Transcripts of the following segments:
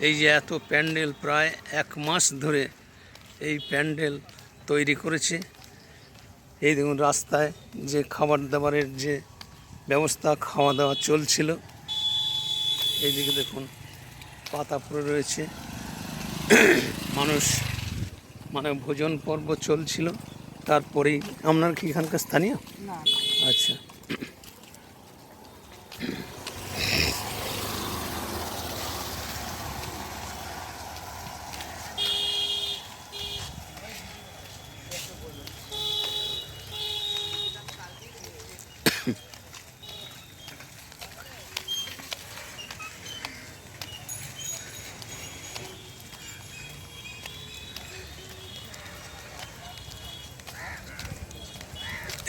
এই যে এত প্যান্ডেল প্রায় 1 মাস ধরে এই প্যান্ডেল তৈরি করেছে। এই দেখুন রাস্তায় যে খাবার দাবারের যে ব্যবস্থা, খাওয়া দাওয়া চলছিল। এইদিকে দেখুন পাতা পড়ে রয়েছে, মানুষ মানে ভোজন পর্ব চলছিল। তারপরেই আপনার কি এখানকার স্থানীয়? আচ্ছা,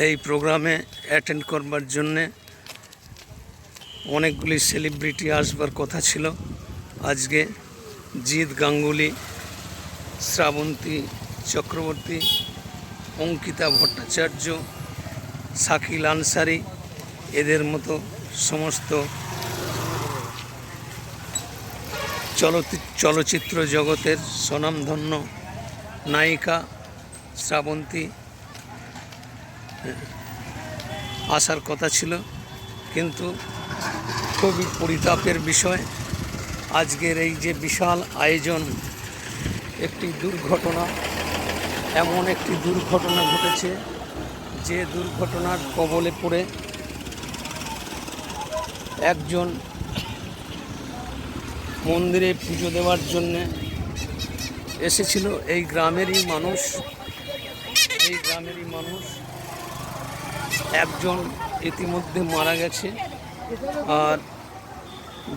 এই প্রোগ্রামে অ্যাটেন্ড করবার জন্যে অনেকগুলি সেলিব্রিটি আসবার কথা ছিল। আজকে জিৎ গাঙ্গুলি, শ্রাবন্তী চক্রবর্তী, অঙ্কিতা ভট্টাচার্য, শাকিল আনসারি, এদের মতো সমস্ত চলচ্চিত্র জগতের স্বনামধন্য নায়িকা শ্রাবন্তী আসার কথা ছিল, কিন্তু খুবই পরিতাপের বিষয় আজকের এই যে বিশাল আয়োজন, একটি দুর্ঘটনা, এমন একটি দুর্ঘটনা ঘটেছে যে দুর্ঘটনার কবলে পড়ে একজন মন্দিরে পুজো দেওয়ার জন্যে এসেছিল এই গ্রামেরই মানুষ। একজন ইতিমধ্যে মারা গেছে, আর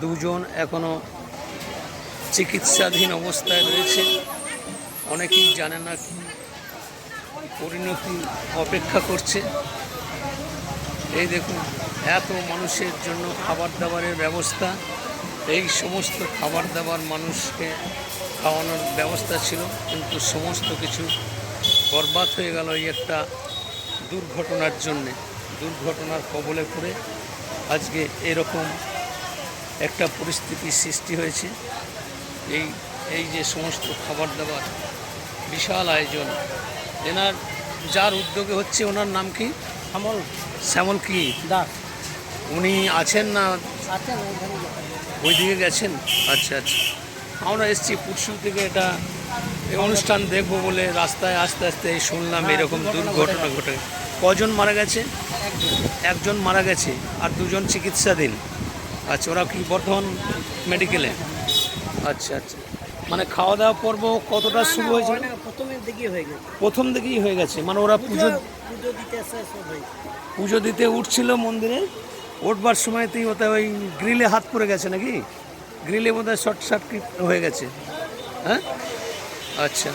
দুজন এখনো চিকিৎসাধীন অবস্থায় রয়েছে। অনেকেই জানে না কি পরিণতি অপেক্ষা করছে। এই দেখুন এত মানুষের জন্য খাবার দাবারের ব্যবস্থা, এই সমস্ত খাবার দাবার মানুষকে খাওয়ানোর ব্যবস্থা ছিল, কিন্তু সমস্ত কিছু বরবাদ হয়ে গেল এই একটা দুর্ঘটনার জন্যে। দুর্ঘটনার কবলে পড়ে আজকে এরকম একটা পরিস্থিতির সৃষ্টি হয়েছে। এই যে সমস্ত খাবার দাবার বিশাল আয়োজন, এনার যার উদ্যোগে হচ্ছে, ওনার নাম কি? শ্যামল কি দাস। উনি আছেন না? ওইদিকে গেছেন। আচ্ছা আচ্ছা, আমরা এসেছি পুরসুর থেকে এটা এই অনুষ্ঠান দেখবো বলে রাস্তায় আস্তে আস্তে শুনলাম এরকম দুর্ঘটনা ঘটে। কজন মারা গেছে? একজন মারা গেছে, আর দুজন চিকিৎসাধীন। আচ্ছা, ওরা কি বর্ধমান মেডিকেলে? আচ্ছা আচ্ছা, মানে খাওয়া দাওয়া পর্ব কতটা শুরু হয়েছে? প্রথম দিকেই হয়ে গেছে, মানে ওরা পুজো দিতে উঠছিল মন্দিরে, উঠবার সময়তেই ওটা ওই গ্রিলে হাত পড়ে গেছে নাকি? গ্রিলে বোধহয় শর্ট সার্কিট হয়ে গেছে। হ্যাঁ, আচ্ছা।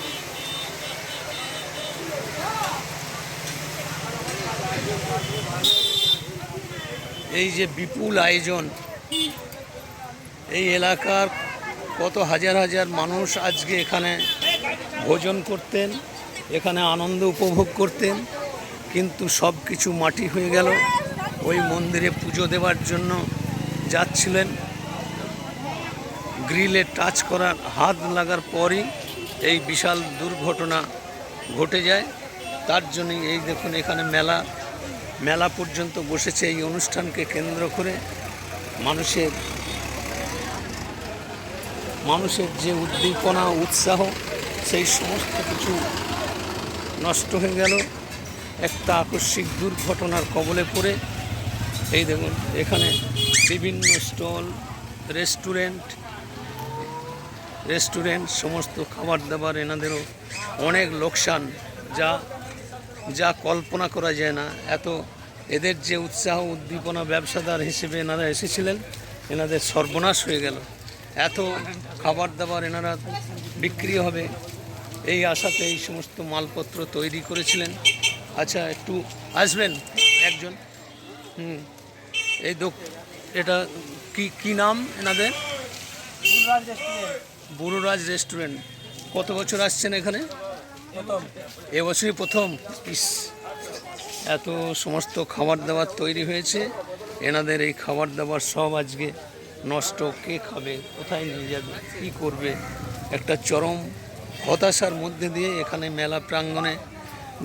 এই যে বিপুল আয়োজন, এই এলাকার কত হাজার হাজার মানুষ আজকে এখানে ভোজন করতেন, এখানে আনন্দ উপভোগ করতেন, কিন্তু সব কিছু মাটি হয়ে গেল। ওই মন্দিরে পুজো দেওয়ার জন্য যাচ্ছিলেন, গ্রিলে টাচ করার হাত লাগার পরই এই বিশাল দুর্ঘটনা ঘটে যায়। তার জন্যই এই দেখুন এখানে মেলা পর্যন্ত বসেছে এই অনুষ্ঠানকে কেন্দ্র করে। মানুষের যে উদ্দীপনা, উৎসাহ, সেই সমস্ত কিছু নষ্ট হয়ে গেল একটা আকস্মিক দুর্ঘটনার কবলে পড়ে। এই দেখুন এখানে বিভিন্ন স্টল, রেস্টুরেন্ট সমস্ত খাবার দাবার, এনাদেরও অনেক লোকসান, যা কল্পনা করা যায় না। এত এদের যে উৎসাহ উদ্দীপনা, ব্যবসাদার হিসেবে এনারা এসেছিলেন, এনাদের সর্বনাশ হয়ে গেল। এত খাবার দাবার এনারা বিক্রি হবে এই আশাতে এই সমস্ত মালপত্র তৈরি করেছিলেন। আচ্ছা, একটু আসবেন একজন। এটা কি নাম এনাদের? বুড়োরাজ রেস্টুরেন্ট। কত বছর আসছেন এখানে? এবছরই প্রথম। এত সমস্ত খাবার দাবার তৈরি হয়েছে, এনাদের এই খাবার দাবার সব আজকে নষ্ট, কে খাবে, কোথায় নিয়ে যাবে, কী করবে, একটা চরম হতাশার মধ্যে দিয়ে এখানে মেলা প্রাঙ্গণে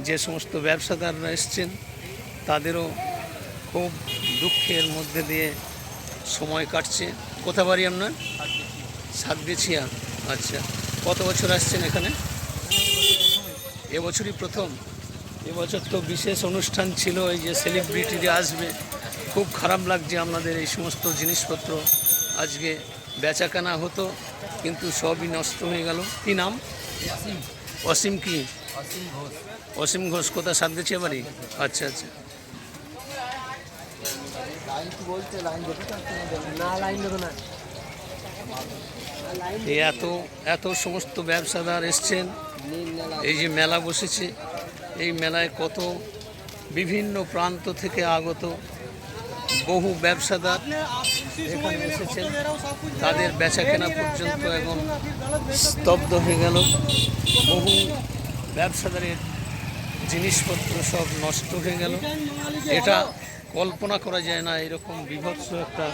যে সমস্ত ব্যবসাদাররা এসছেন তাদেরও খুব দুঃখের মধ্যে দিয়ে সময় কাটছে। কোথা বাড়ি আপনার? সাতবেছিয়া। আচ্ছা, কত বছর আসছেন এখানে? এবছরই প্রথম? এবছর তো বিশেষ অনুষ্ঠান ছিল, এই যে সেলিব্রিটিরা আসবে, খুব খারাপ লাগছে আপনাদের এই সমস্ত জিনিসপত্র আজকে বেচাকেনা হতো কিন্তু সবই নষ্ট হয়ে গেল। কি নাম? অসীম। কি? অসীম ঘোষ। কোথা? সাতবেছিয়া বাড়ি? আচ্ছা আচ্ছা। এই এত সমস্ত ব্যবসাদার এসছেন, এই যে মেলা বসেছে, এই মেলায় কত বিভিন্ন প্রান্ত থেকে আগত বহু ব্যবসাদার এখানে এসেছেন, তাদের বেচাকেনা পর্যন্ত এখন স্তব্ধ হয়ে গেল। বহু ব্যবসাদারের জিনিসপত্র সব নষ্ট হয়ে গেল। এটা কল্পনা করা যায় না, এরকম বীভৎস একটা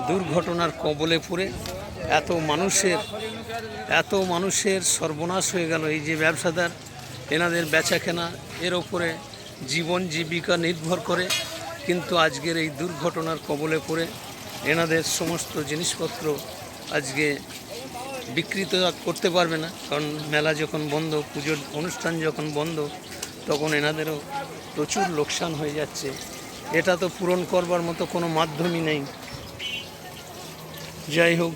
দুর্ঘটনার কবলে পড়ে এত মানুষের সর্বনাশ হয়ে গেল। এই যে ব্যবসাদার, এনাদের বেচাকেনা এর ওপরে জীবন জীবিকা নির্ভর করে, কিন্তু আজকের এই দুর্ঘটনার কবলে পড়ে এনাদের সমস্ত জিনিসপত্র আজকে বিক্রিত করতে পারবে না, কারণ মেলা যখন বন্ধ, পুজোর অনুষ্ঠান যখন বন্ধ, তখন এনাদেরও প্রচুর লোকসান হয়ে যাচ্ছে। এটা তো পূরণ করবার মতো কোনো মাধ্যমই নেই। যাই হোক,